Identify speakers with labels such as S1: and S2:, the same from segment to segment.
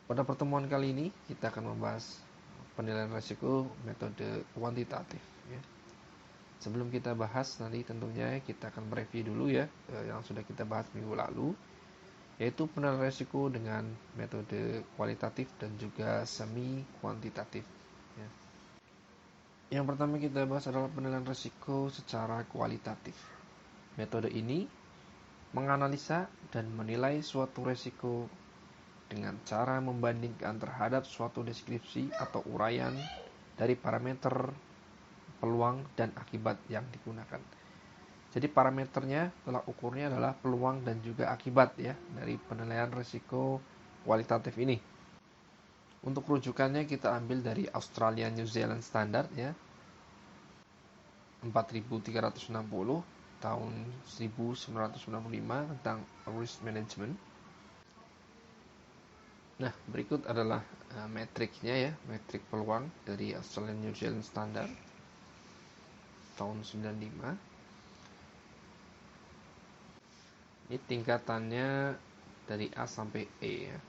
S1: Pada pertemuan kali ini kita akan membahas penilaian risiko metode kuantitatif ya. Sebelum kita bahas nanti tentunya kita akan mereview dulu ya yang sudah kita bahas minggu lalu, yaitu penilaian risiko dengan metode kualitatif dan juga semi kuantitatif ya. Yang pertama kita bahas adalah penilaian risiko secara kualitatif. Metode ini menganalisa dan menilai suatu risiko dengan cara membandingkan terhadap suatu deskripsi atau uraian dari parameter, peluang, dan akibat yang digunakan. Jadi parameternya, tolak ukurnya adalah peluang dan juga akibat ya dari penilaian risiko kualitatif ini. Untuk rujukannya kita ambil dari Australia New Zealand Standard ya, 4360 tahun 1995 tentang risk management. Nah, berikut adalah metriknya ya, metrik peluang dari Australian New Zealand Standard tahun 95. Ini tingkatannya dari A sampai E ya.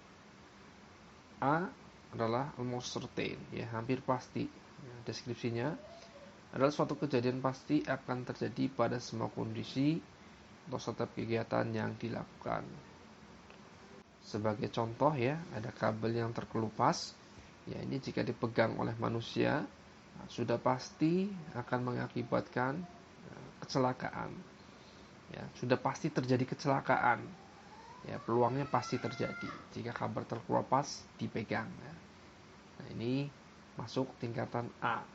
S1: A adalah almost certain ya, hampir pasti. Ya, deskripsinya adalah suatu kejadian pasti akan terjadi pada semua kondisi atau setiap kegiatan yang dilakukan. Sebagai contoh ya, ada kabel yang terkelupas. Ya, ini jika dipegang oleh manusia, sudah pasti akan mengakibatkan kecelakaan. Ya, sudah pasti terjadi kecelakaan. Ya, peluangnya pasti terjadi jika kabel terkelupas dipegang. Ya. Nah, ini masuk tingkatan A.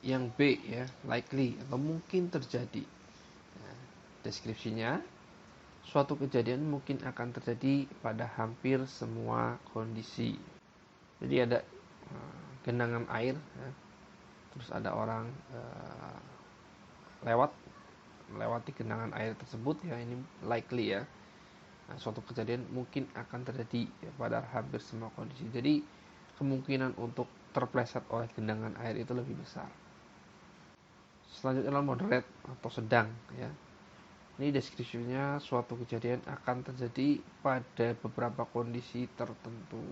S1: Yang B ya, likely atau mungkin terjadi. Ya, deskripsinya, suatu kejadian mungkin akan terjadi pada hampir semua kondisi. Jadi ada genangan air, ya. Terus ada orang melewati genangan air tersebut ya, ini likely ya. Nah, suatu kejadian mungkin akan terjadi ya, pada hampir semua kondisi. Jadi kemungkinan untuk terpleset oleh genangan air itu lebih besar. Selanjutnya adalah moderate atau sedang ya. Ini deskripsinya suatu kejadian akan terjadi pada beberapa kondisi tertentu.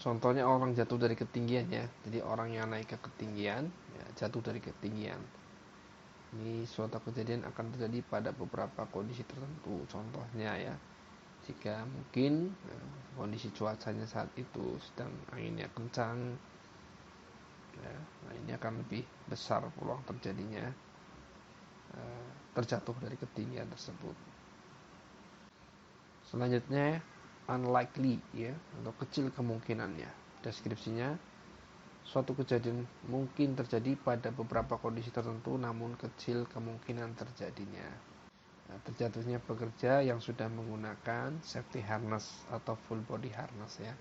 S1: Contohnya orang jatuh dari ketinggian ya. Jadi orang yang naik ke ketinggian ya, jatuh dari ketinggian. Ini suatu kejadian akan terjadi pada beberapa kondisi tertentu. Contohnya ya, jika mungkin kondisi cuacanya saat itu sedang anginnya kencang ya, nah ini akan lebih besar peluang terjadinya terjatuh dari ketinggian tersebut. Selanjutnya unlikely ya, atau kecil kemungkinannya. Deskripsinya, suatu kejadian mungkin terjadi pada beberapa kondisi tertentu namun kecil kemungkinan terjadinya. Nah, terjatuhnya pekerja yang sudah menggunakan safety harness atau full body harness ya.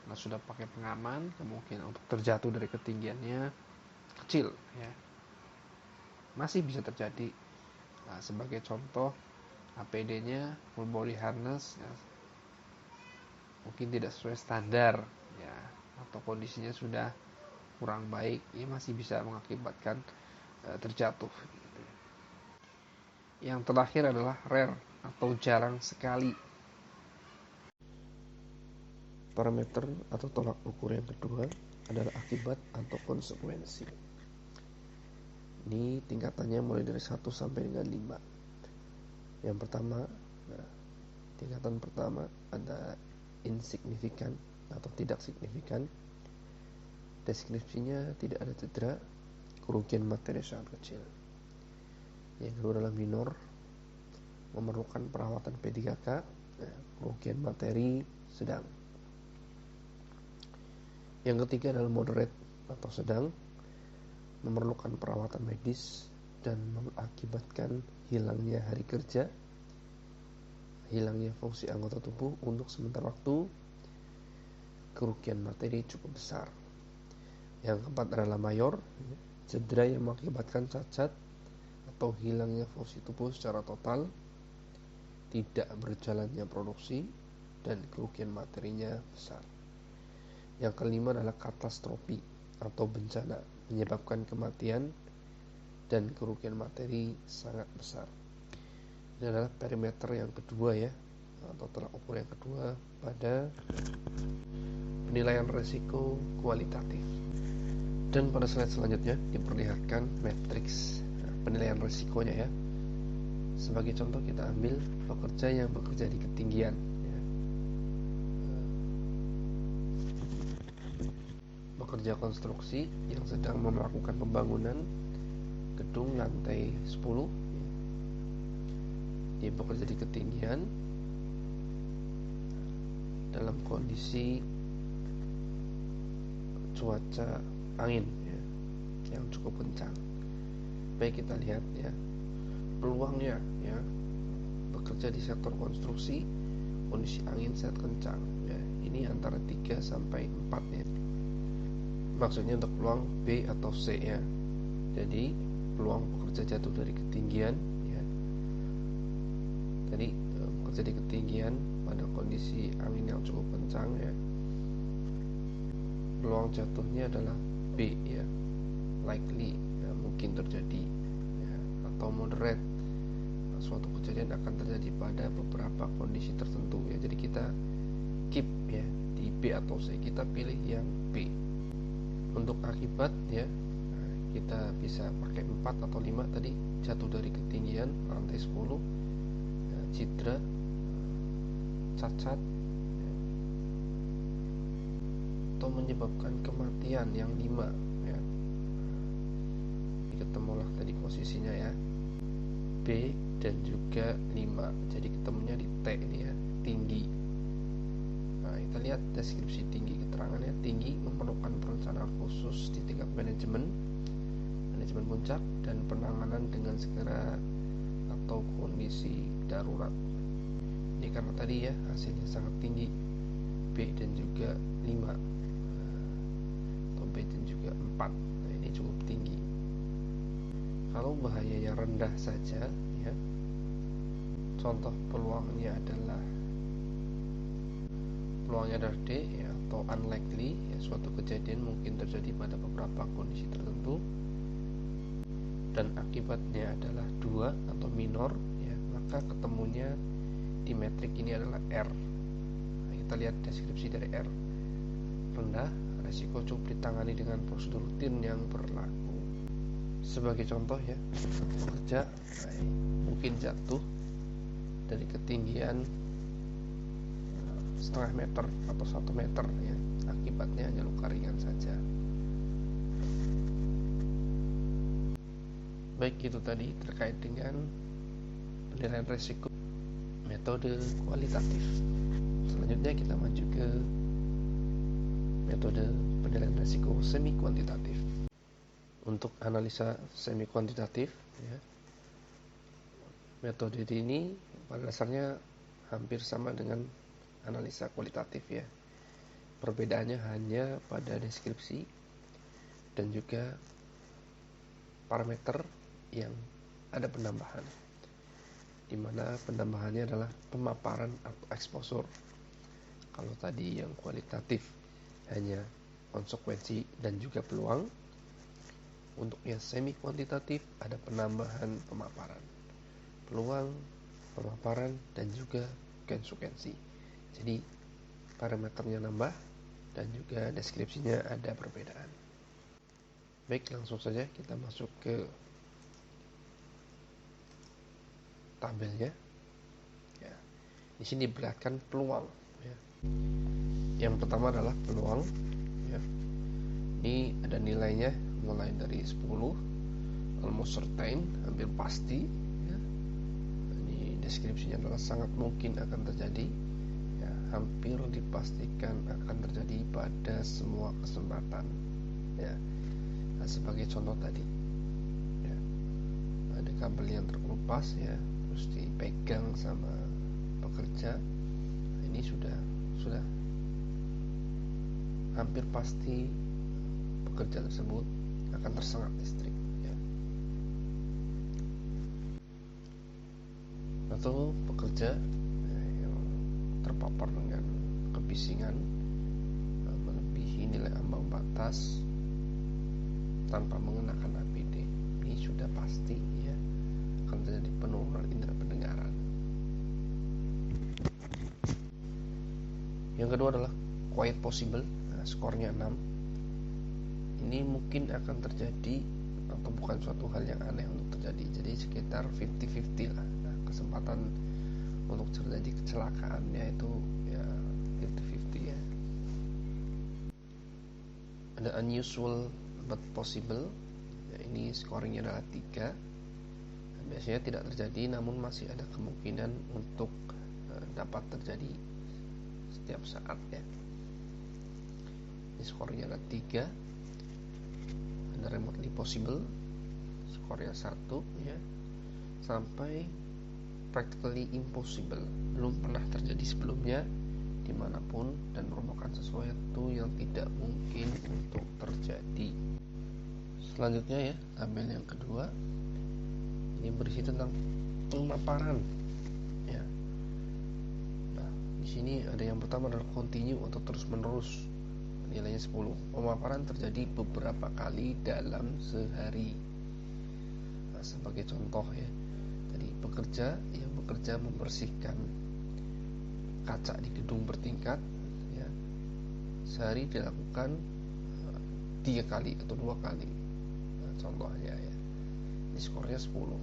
S1: Nah, sudah pakai pengaman, kemungkinan untuk terjatuh dari ketinggiannya kecil ya. Masih bisa terjadi. Nah, sebagai contoh APD-nya full body harness ya, mungkin tidak sesuai standar ya, atau kondisinya sudah kurang baik, ya masih bisa mengakibatkan terjatuh. Yang terakhir adalah rare atau jarang sekali. Parameter atau tolak ukur yang kedua adalah akibat atau konsekuensi. Ini tingkatannya mulai dari 1 sampai dengan 5. Yang pertama, tingkatan pertama ada insignifikan atau tidak signifikan. Deskripsinya tidak ada cedera, kerugian materi sangat kecil. Yang kedua adalah minor, memerlukan perawatan P3K, kerugian materi sedang. Yang ketiga adalah moderate atau sedang, memerlukan perawatan medis dan mengakibatkan hilangnya hari kerja, hilangnya fungsi anggota tubuh untuk sementara waktu, kerugian materi cukup besar. Yang keempat adalah mayor, cedera yang mengakibatkan cacat atau hilangnya fungsi tubuh secara total, tidak berjalannya produksi, dan kerugian materinya besar. Yang kelima adalah katastrofi atau bencana menyebabkan kematian dan kerugian materi sangat besar. Ini adalah perimeter yang kedua ya, atau tolak ukur yang kedua pada penilaian risiko kualitatif. Dan pada slide selanjutnya diperlihatkan matriks penilaian risikonya ya. Sebagai contoh kita ambil pekerja yang bekerja di ketinggian ya. Pekerja konstruksi yang sedang melakukan pembangunan gedung lantai 10 ya. Dia bekerja di ketinggian dalam kondisi cuaca angin ya, yang cukup kencang. Baik, kita lihat ya peluangnya ya, bekerja di sektor konstruksi kondisi angin sangat kencang ya. Ini antara 3 sampai 4 ya. Maksudnya untuk peluang B atau C ya. Jadi peluang bekerja jatuh dari ketinggian ya. Tadi bekerja di ketinggian pada kondisi angin yang cukup kencang ya. Peluang jatuhnya adalah B ya, likely ya, mungkin terjadi ya, atau moderate. Suatu kejadian akan terjadi pada beberapa kondisi tertentu ya. Jadi kita keep ya di B atau C, kita pilih yang B. Untuk akibat ya, kita bisa pakai 4 atau 5 tadi, jatuh dari ketinggian lantai 10 ya, cedera, cacat ya, atau menyebabkan kematian yang 5 ya. Ketemulah tadi posisinya ya, B dan juga 5. Jadi ketemunya di T ini ya, tinggi. Nah, kita lihat deskripsi tinggi, keterangannya tinggi memerlukan perencanaan khusus di tingkat manajemen puncak dan penanganan dengan segera atau kondisi darurat. Ini karena tadi ya hasilnya sangat tinggi, B dan juga 5 atau B dan juga 4. Nah, ini cukup tinggi. Kalau bahayanya rendah saja ya, contoh peluangnya adalah D ya, atau unlikely ya, suatu kejadian mungkin terjadi pada beberapa kondisi tertentu dan akibatnya adalah 2 atau minor ya, maka ketemunya di metrik ini adalah R. Nah, kita lihat deskripsi dari R. Rendah, resiko cukup ditangani dengan prosedur rutin yang berlaku. Sebagai contoh ya, pekerja mungkin jatuh dari ketinggian setengah meter atau 1 meter ya, akibatnya hanya luka ringan saja. Baik, itu tadi terkait dengan penilaian risiko metode kualitatif. Selanjutnya kita maju ke metode penilaian risiko semi kuantitatif. Untuk analisa semi kuantitatif ya, metode ini pada dasarnya hampir sama dengan analisa kualitatif ya. Perbedaannya hanya pada deskripsi dan juga parameter yang ada penambahan, di mana penambahannya adalah pemaparan atau exposure. Kalau tadi yang kualitatif hanya konsekuensi dan juga peluang, untuk yang semi kuantitatif ada penambahan pemaparan, peluang, pemaparan, dan juga konsekuensi. Jadi parameternya nambah dan juga deskripsinya ada perbedaan. Baik, langsung saja kita masuk ke tabelnya. Ya, di sini diperlihatkan peluang. Ya. Yang pertama adalah peluang. Ya. Ini ada nilainya mulai dari 10, almost certain, hampir pasti. Ya. Ini deskripsinya adalah sangat mungkin akan terjadi. Ya, hampir dipastikan akan terjadi pada semua kesempatan. Ya. Nah, sebagai contoh tadi, ya, ada kabel yang terkelupas ya, terus dipegang sama pekerja. Ini sudah hampir pasti pekerja tersebut akan tersengat listrik ya. Atau pekerja yang terpapar dengan kebisingan melebihi nilai ambang batas tanpa mengenakan APD, ini sudah pasti ya akan terjadi penurunan indera pendengaran. Yang kedua adalah quite possible, skornya 6. Ini mungkin akan terjadi atau bukan suatu hal yang aneh untuk terjadi, jadi sekitar 50-50 lah. Kesempatan untuk terjadi kecelakaannya itu ya 50-50 ya. Ada unusual but possible, ya, ini scoringnya adalah 3. Biasanya tidak terjadi, namun masih ada kemungkinan untuk dapat terjadi setiap saat ya. Ini skornya ada 3. Ada remotely possible, skornya 1 ya, sampai practically impossible, belum pernah terjadi sebelumnya dimanapun dan merupakan sesuatu yang tidak mungkin untuk terjadi. Selanjutnya ya, tabel yang kedua ini berisi tentang pemaparan ya. Nah, di sini ada yang pertama adalah continue atau terus menerus, nilainya 10. Pemaparan terjadi beberapa kali dalam sehari. Nah, sebagai contoh ya, tadi pekerja yang bekerja membersihkan kaca di gedung bertingkat ya, sehari dilakukan 3 kali atau 2 kali. Nah, contohnya ya, ini skornya 10.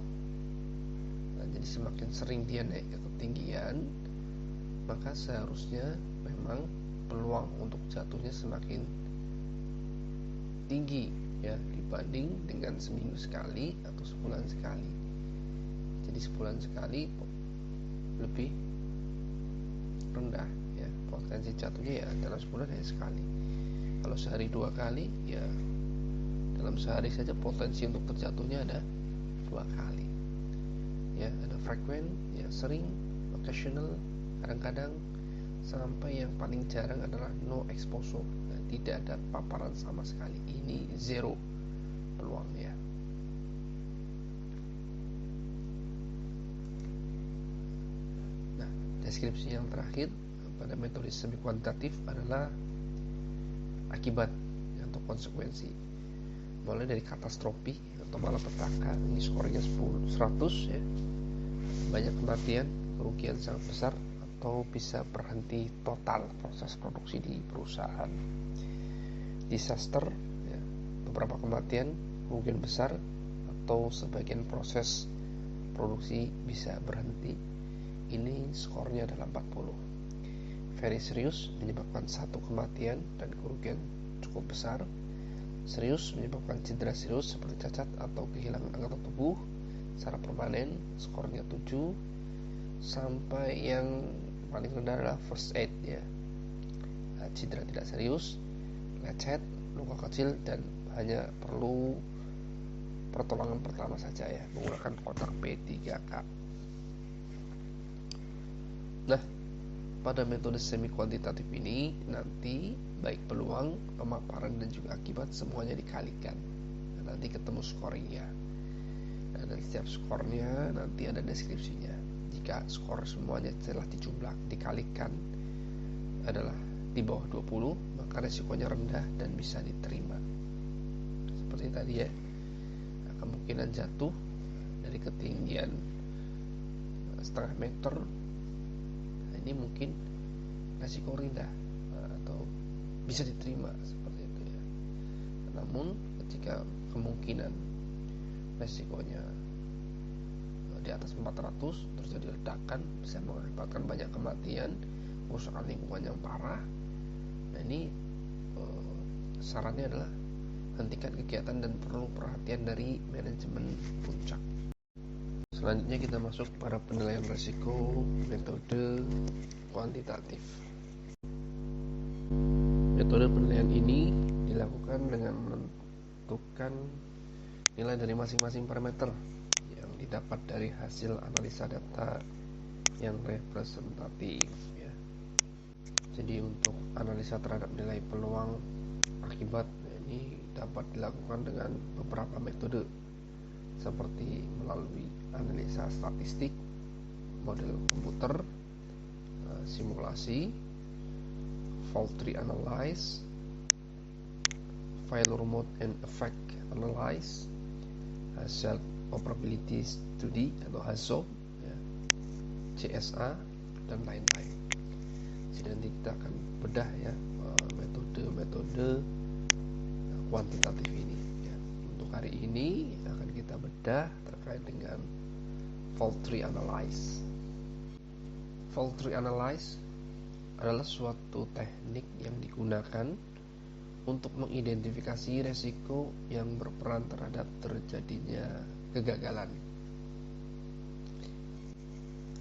S1: Nah, jadi semakin sering dia naik ke ketinggian, maka seharusnya memang peluang untuk jatuhnya semakin tinggi ya, dibanding dengan seminggu sekali atau sebulan sekali. Jadi sebulan sekali lebih rendah ya, potensi jatuhnya ya dalam sebulan hanya sekali. Kalau sehari 2 kali ya, dalam sehari saja potensi untuk terjatuhnya ada 2 kali ya. Ada frequent ya, sering, occasional, kadang-kadang, sampai yang paling jarang adalah no exposure, tidak ada paparan sama sekali. Ini zero peluangnya. Nah, deskripsi yang terakhir pada metode semi kuantitatif adalah akibat atau konsekuensi, mulai dari katastrofi atau malapetaka. Ini skornya 100 ya, banyak kematian, kerugian sangat besar, atau bisa berhenti total proses produksi di perusahaan. Disaster ya, beberapa kematian, kerugian besar, atau sebagian proses produksi bisa berhenti. Ini skornya adalah 40. Very serious menyebabkan 1 kematian dan kerugian cukup besar. Serius menyebabkan cedera serius seperti cacat atau kehilangan anggota tubuh secara permanen, skornya 7. Sampai yang paling rendah adalah first aid ya, cedera tidak serius, lecet, luka kecil, dan hanya perlu pertolongan pertama saja ya, menggunakan kotak P3K. Nah, pada metode semi kuantitatif ini nanti baik peluang, pemaparan, dan juga akibat semuanya dikalikan. Nah, nanti ketemu skornya. Nah, dan setiap skornya nanti ada deskripsinya. Jika skor semuanya telah dijumlah dikalikan adalah di bawah 20, maka resikonya rendah dan bisa diterima. Seperti tadi ya, kemungkinan jatuh dari ketinggian setengah meter, nah ini mungkin resiko rendah atau bisa diterima seperti itu ya. Namun ketika kemungkinan resikonya di atas 400, terjadi ledakan, bisa mengakibatkan banyak kematian, kerusakan lingkungan yang parah. Nah, ini sarannya adalah hentikan kegiatan dan perlu perhatian dari manajemen puncak. Selanjutnya kita masuk pada penilaian risiko metode kuantitatif. Metode penilaian ini dilakukan dengan menentukan nilai dari masing-masing parameter yang didapat dari hasil analisa data yang representatif ya. Jadi untuk analisa terhadap nilai peluang akibat ini dapat dilakukan dengan beberapa metode, seperti melalui analisa statistik, model komputer, simulasi, fault tree analysis, failure mode and effect analysis, Hasselt Operability Study atau HAZOP ya, CSA, dan lain-lain. Jadi nanti kita akan bedah ya metode-metode kuantitatif ini ya. Untuk hari ini akan kita bedah terkait dengan fault tree analysis. Fault tree analysis adalah suatu teknik yang digunakan untuk mengidentifikasi resiko yang berperan terhadap terjadinya kegagalan.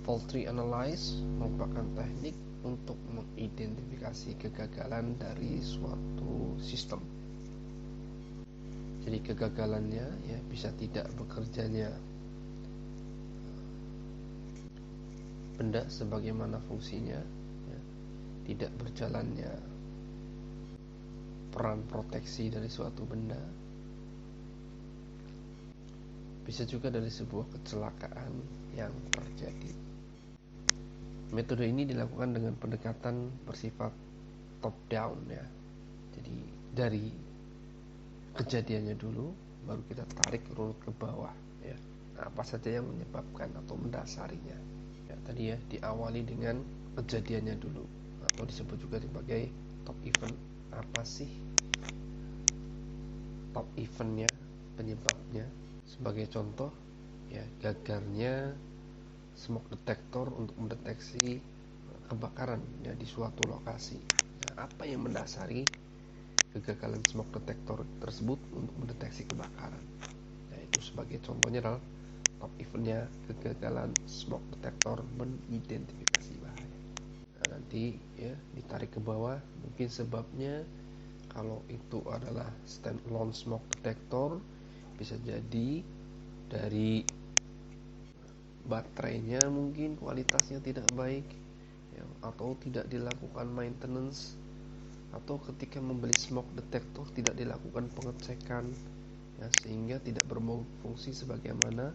S1: Fault tree analysis merupakan teknik untuk mengidentifikasi kegagalan dari suatu sistem. Jadi kegagalannya ya bisa tidak bekerjanya benda sebagaimana fungsinya, ya, tidak berjalannya peran proteksi dari suatu benda, bisa juga dari sebuah kecelakaan yang terjadi. Metode ini dilakukan dengan pendekatan bersifat top down ya. Jadi dari kejadiannya dulu baru kita tarik runut ke bawah ya. Nah, apa saja yang menyebabkan atau mendasarinya. Ya, tadi ya diawali dengan kejadiannya dulu atau disebut juga sebagai top event. Apa sih top eventnya, penyebabnya? Sebagai contoh ya, gagalnya smoke detector untuk mendeteksi kebakaran ya di suatu lokasi. Nah, apa yang mendasari kegagalan smoke detector tersebut untuk mendeteksi kebakaran? Nah, itu sebagai contohnya adalah top eventnya kegagalan smoke detector mengidentifikasi bahaya. Nah, nanti ya ditarik ke bawah, mungkin sebabnya kalau itu adalah standalone smoke detector, bisa jadi dari baterainya mungkin kualitasnya tidak baik ya, atau tidak dilakukan maintenance, atau ketika membeli smoke detector tidak dilakukan pengecekan ya, sehingga tidak berfungsi sebagaimana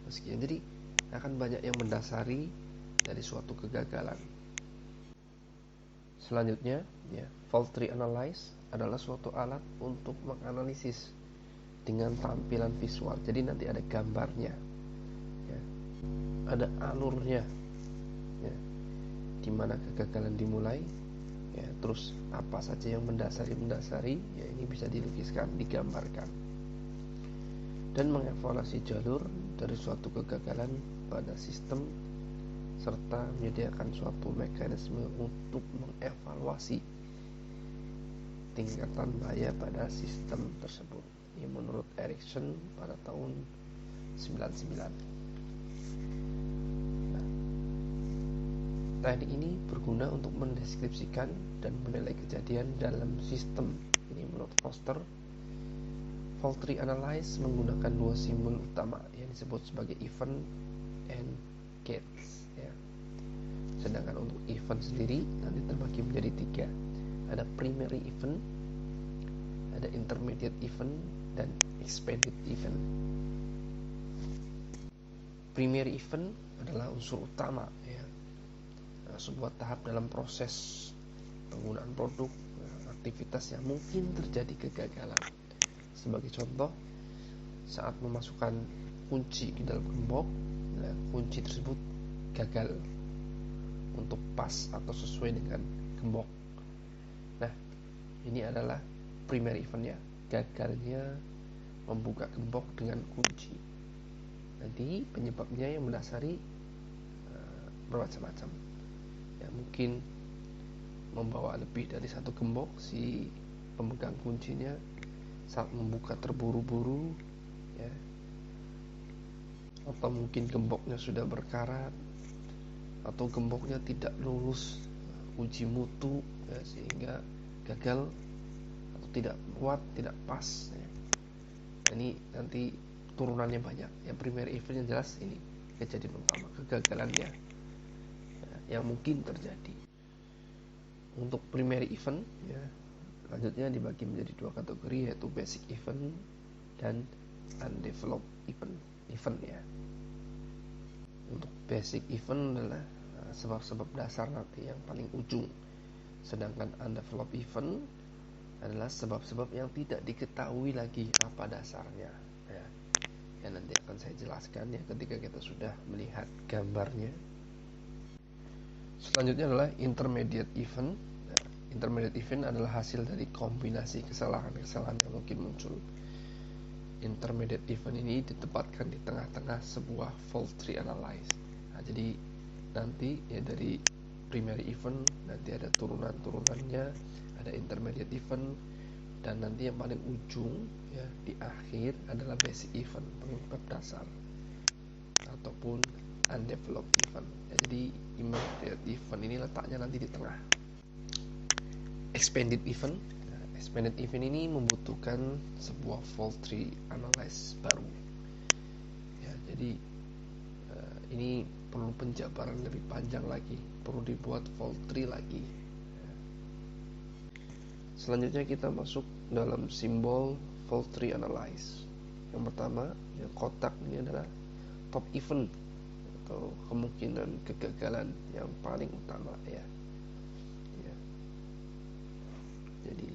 S1: mestinya. Jadi akan banyak yang mendasari dari suatu kegagalan. Selanjutnya ya, fault tree analysis adalah suatu alat untuk menganalisis dengan tampilan visual. Jadi nanti ada gambarnya ya, ada alurnya ya, di mana kegagalan dimulai ya, terus apa saja yang mendasari ya, ini bisa dilukiskan, digambarkan, dan mengevaluasi jalur dari suatu kegagalan pada sistem serta menyediakan suatu mekanisme untuk mengevaluasi tingkatan bahaya pada sistem tersebut. Ini menurut Erickson pada tahun 99. Nah, teknik ini berguna untuk mendeskripsikan dan menilai kejadian dalam sistem. Ini menurut Foster. Fault tree analysis menggunakan dua simbol utama yang disebut sebagai event and gates ya. Sedangkan untuk event sendiri nanti terbagi menjadi tiga. Ada primary event, ada intermediate event, dan expanded event. Primary event adalah unsur utama ya, sebuah tahap dalam proses penggunaan produk, aktivitas yang mungkin terjadi kegagalan. Sebagai contoh, saat memasukkan kunci ke dalam gembok, nah, kunci tersebut gagal untuk pas atau sesuai dengan gembok. Nah, ini adalah primary event ya, gagalnya membuka gembok dengan kunci. Nanti penyebabnya yang mendasari bermacam-macam ya, mungkin membawa lebih dari satu gembok si pemegang kuncinya saat membuka terburu-buru ya, atau mungkin gemboknya sudah berkarat, atau gemboknya tidak lulus uji mutu ya, sehingga gagal atau tidak kuat, tidak pas ya. Ini nanti turunannya banyak. Yang primary event yang jelas ini kejadian utama, kegagalannya ya, yang mungkin terjadi. Untuk primary event ya, selanjutnya dibagi menjadi dua kategori, yaitu basic event dan undeveloped event ya. Untuk basic event adalah sebab-sebab dasar nanti yang paling ujung, sedangkan undeveloped event adalah sebab-sebab yang tidak diketahui lagi apa dasarnya ya. Yang nanti akan saya jelaskan ya ketika kita sudah melihat gambarnya. Selanjutnya adalah intermediate event. Nah, intermediate event adalah hasil dari kombinasi kesalahan-kesalahan yang mungkin muncul. Intermediate event ini ditempatkan di tengah-tengah sebuah fault tree analysis. Nah, jadi nanti ya dari primary event nanti ada turunan-turunannya, ada intermediate event, dan nanti yang paling ujung ya di akhir adalah basic event, penyebab dasar ataupun undeveloped event. Ya, jadi intermediate event ini letaknya nanti di tengah. Expanded event. Expanded event ini membutuhkan sebuah fault tree analysis baru. Ya, jadi ini perlu penjabaran lebih panjang lagi, perlu dibuat fault tree lagi. Selanjutnya kita masuk dalam simbol fault tree analysis. Yang pertama, yang kotak ini adalah top event atau kemungkinan kegagalan yang paling utama ya. Jadi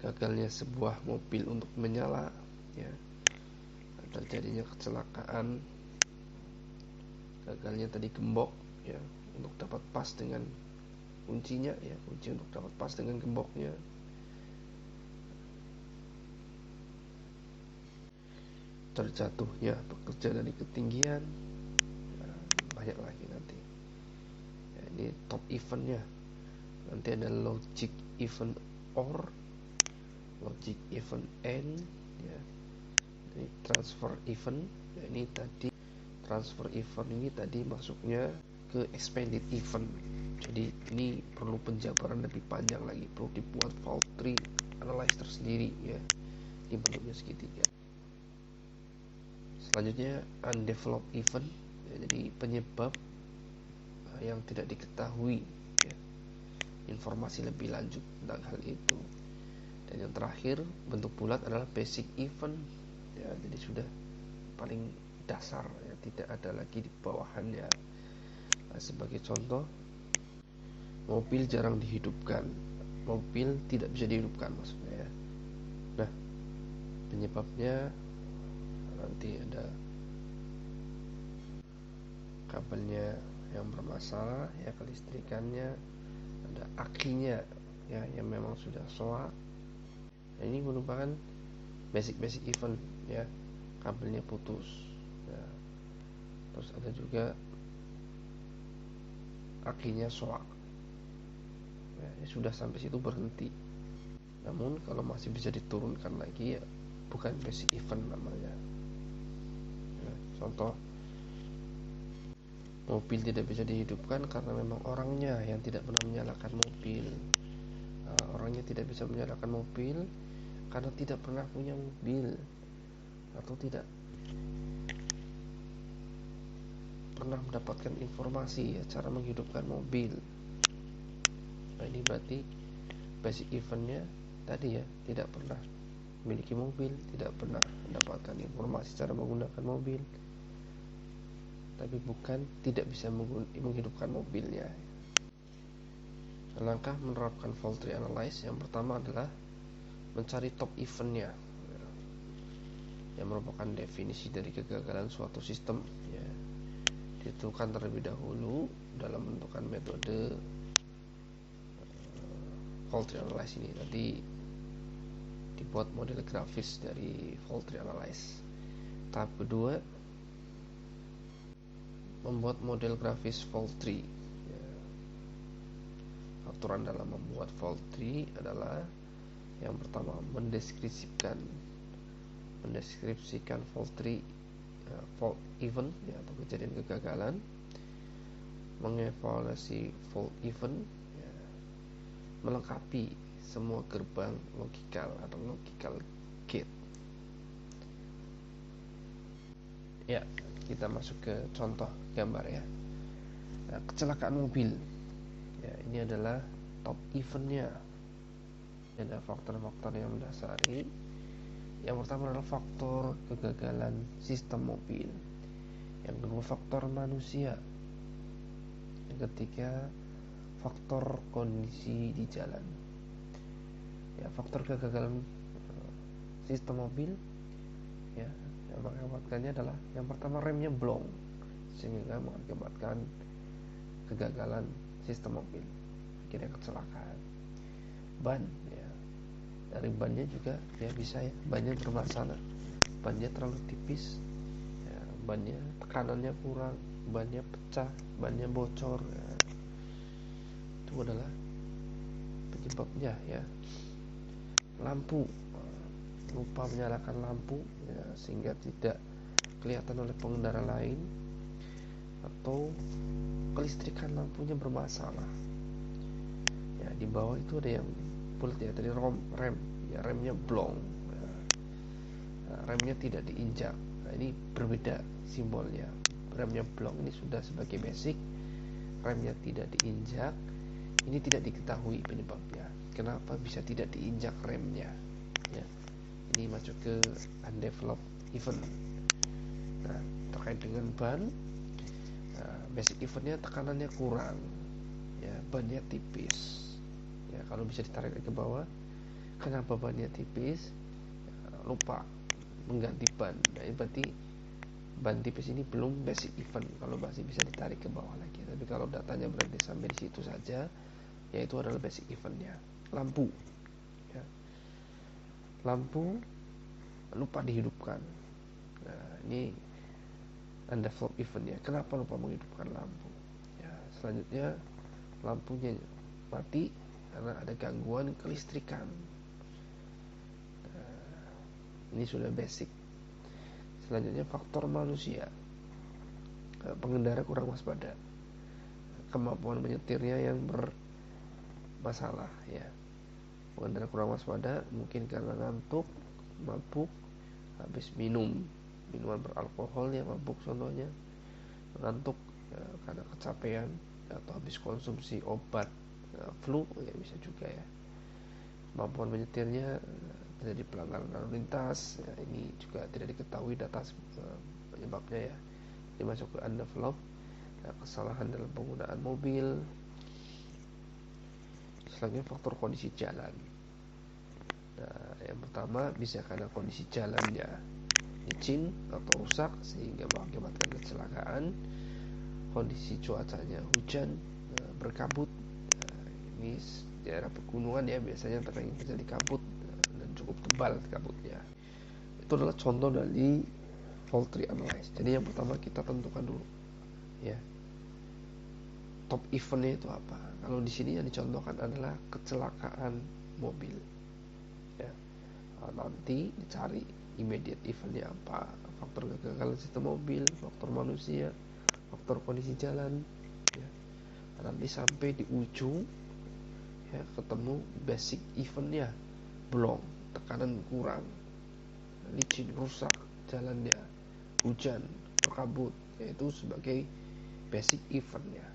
S1: gagalnya sebuah mobil untuk menyala ya, terjadinya kecelakaan, gagalnya tadi gembok ya untuk dapat pas dengan kuncinya ya, kunci untuk dapat pas dengan gemboknya, terjatuhnya pekerja dari ketinggian ya, banyak lagi nanti ya, ini top eventnya. Nanti ada logic event or, logic event and ya. Ini transfer event ya, ini tadi transfer event ini tadi masuknya ke expanded event. Jadi ini perlu penjabaran lebih panjang lagi, perlu dibuat fault tree analysis tersendiri ya, di bentuknya segitiga. Selanjutnya undeveloped event ya, jadi penyebab yang tidak diketahui ya, informasi lebih lanjut tentang hal itu. Dan yang terakhir bentuk bulat adalah basic event ya, jadi sudah paling dasar ya, tidak ada lagi di bawahannya. Nah, sebagai contoh, mobil jarang dihidupkan, mobil tidak bisa dihidupkan maksudnya ya. Nah, penyebabnya nanti ada kabelnya yang bermasalah ya, kelistrikannya, ada akinya ya yang memang sudah soak. Nah, ini merupakan basic event ya, kabelnya putus ya. Terus ada juga akinya soak ya, sudah sampai situ berhenti. Namun kalau masih bisa diturunkan lagi ya bukan basic event namanya ya. Contoh, mobil tidak bisa dihidupkan karena memang orangnya yang tidak pernah menyalakan mobil. Orangnya tidak bisa menyalakan mobil karena tidak pernah punya mobil atau tidak pernah mendapatkan informasi ya cara menghidupkan mobil. Nah, ini berarti basic eventnya tadi ya, tidak pernah memiliki mobil, tidak pernah mendapatkan informasi cara menggunakan mobil, tapi bukan tidak bisa menghidupkan mobilnya. Langkah menerapkan fault tree analysis yang pertama adalah mencari top eventnya yang merupakan definisi dari kegagalan suatu sistem ya. Ditentukan terlebih dahulu dalam menentukan metode fault tree analysis ini. Nanti dibuat model grafis dari fault tree analysis. Tahap kedua, membuat model grafis fault tree ya. Aturan dalam membuat fault tree adalah yang pertama mendeskripsikan fault tree fault event ya, atau kejadian kegagalan, mengevaluasi fault event ya, melengkapi semua gerbang logikal atau logical gate ya. Kita masuk ke contoh gambar ya. Nah, kecelakaan mobil ya, ini adalah top eventnya. Ada faktor-faktor yang mendasari. Yang pertama adalah faktor kegagalan sistem mobil. Yang kedua faktor manusia. Yang ketiga faktor kondisi di jalan. Ya, faktor kegagalan sistem mobil ya, yang mengakibatkannya adalah yang pertama remnya blong sehingga mengakibatkan kegagalan sistem mobil, akhirnya kecelakaan. Ban ya, dari bannya juga ya bisa ya, bannya bermasalah, bannya terlalu tipis ya, bannya tekanannya kurang, bannya pecah, bannya bocor ya. Itu adalah penyebabnya ya. Lampu, lupa menyalakan lampu ya, sehingga tidak kelihatan oleh pengendara lain, atau kelistrikan lampunya bermasalah ya. Di bawah itu ada yang bulat ya, tadi rem ya, remnya blong ya. Remnya tidak diinjak. Nah, ini berbeda simbolnya. Remnya blong ini sudah sebagai basic, remnya tidak diinjak ini tidak diketahui penyebabnya. Kenapa bisa tidak diinjak remnya ya? Ini masuk ke undeveloped event. Nah, terkait dengan ban, basic eventnya tekanannya kurang ya, bannya tipis ya. Kalau bisa ditarik ke bawah, kenapa bannya tipis? Lupa mengganti ban. Nah, ini berarti ban tipis ini belum basic event. Kalau masih bisa ditarik ke bawah lagi. Tapi kalau datanya berhenti sampai di situ saja, yaitu adalah basic eventnya. Lampu ya. Lampu lupa dihidupkan. Nah, ini undeveloped event ya. Kenapa lupa menghidupkan lampu ya? Selanjutnya, lampunya mati karena ada gangguan kelistrikan. Nah, ini sudah basic. Selanjutnya, faktor manusia. Pengendara kurang waspada, kemampuan menyetirnya yang bermasalah ya. Pengendara kurang waspada mungkin karena ngantuk, mabuk, habis minuman beralkohol ya, mabuk contohnya, ngantuk ya, karena kecapean, atau habis konsumsi obat flu ya, bisa juga ya. Kemampuan menyetirnya terjadi pelanggaran lalu lintas ya, ini juga tidak diketahui data penyebabnya ya. Ini masuk ke undeveloped. Kesalahan dalam penggunaan mobil. Selanjutnya, faktor kondisi jalan. Nah, yang pertama bisa karena kondisi jalannya licin atau rusak sehingga mengakibatkan kecelakaan. Kondisi cuacanya hujan, berkabut. Ini daerah pegunungan ya, biasanya terjadi kabut dan cukup tebal kabutnya. Itu adalah contoh dari fault tree analysis. Jadi yang pertama kita tentukan dulu ya, top eventnya itu apa. Kalau di sini yang dicontohkan adalah kecelakaan mobil ya. Nanti dicari immediate eventnya apa, faktor kegagalan sistem mobil, faktor manusia, faktor kondisi jalan ya. Nanti sampai di ujung ya, ketemu basic eventnya, blong, tekanan kurang, licin, rusak jalannya, hujan, berkabut, yaitu sebagai basic eventnya.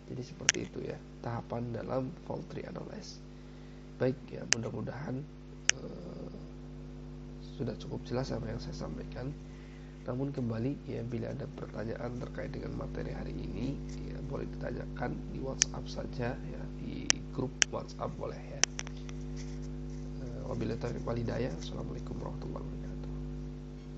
S1: Jadi seperti itu ya tahapan dalam fault tree analysis. Baik ya, mudah-mudahan sudah cukup jelas apa yang saya sampaikan. Namun kembali ya, bila ada pertanyaan terkait dengan materi hari ini ya, boleh ditanyakan di WhatsApp saja ya, di grup WhatsApp boleh ya. Wabillahi taufiq wal hidayah. Assalamualaikum warahmatullahi wabarakatuh.